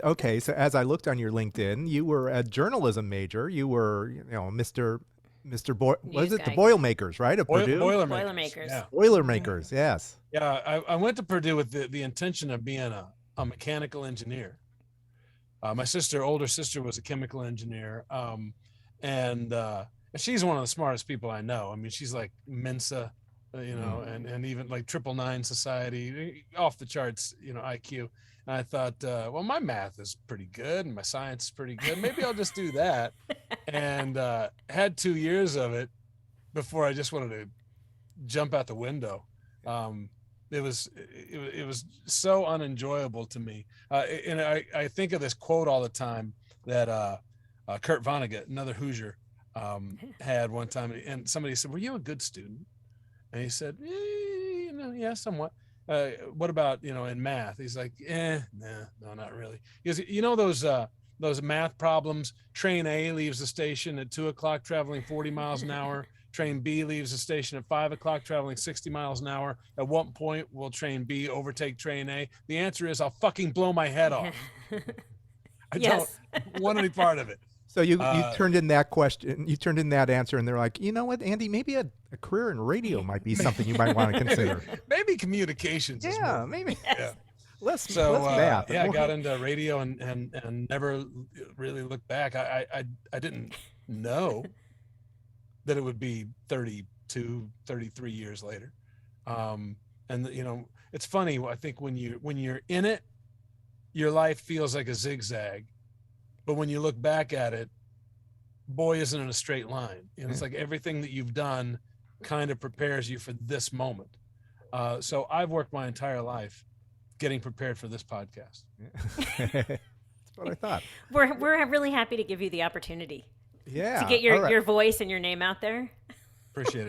Okay, so as I looked on your LinkedIn, you were a journalism major. You were, Mr. Was News it the guy. Boilermakers, right, of Purdue? Boilermakers. Boilermakers. Yeah. Boilermakers, yes. Yeah. I went to Purdue with the intention of being a mechanical engineer. My older sister, was a chemical engineer. And she's one of the smartest people I know. I mean, she's like Mensa, and even like 999 Society, off the charts, IQ. And I thought, well, my math is pretty good and my science is pretty good. Maybe I'll just do that. And had 2 years of it before I just wanted to jump out the window. It was so unenjoyable to me. And I think of this quote all the time that Kurt Vonnegut, another Hoosier, had one time, and somebody said, "Were you a good student?" And he said, "Yeah, somewhat." What about in math? He's like, no, not really. He goes, those math problems. Train A leaves the station at 2:00, traveling 40 miles an hour. Train B leaves the station at 5:00, traveling 60 miles an hour. At what point will train B overtake train A? The answer is, I'll fucking blow my head off. I Yes. don't want any part of it. So you turned in that question, you turned in that answer, and they're like, you know what, Andy, maybe a career in radio might be something you might want to consider. Maybe communications. Is Yeah, more, maybe. Yeah. Less math. I got into radio and never really looked back. I didn't know that it would be 32, 33 years later. And it's funny. I think when you're in it, your life feels like a zigzag, but when you look back at it, boy, isn't it a straight line. It's like everything that you've done kind of prepares you for this moment. So I've worked my entire life getting prepared for this podcast. That's what I thought. We're really happy to give you the opportunity Yeah. to get all right. your voice and your name out there. Appreciate it.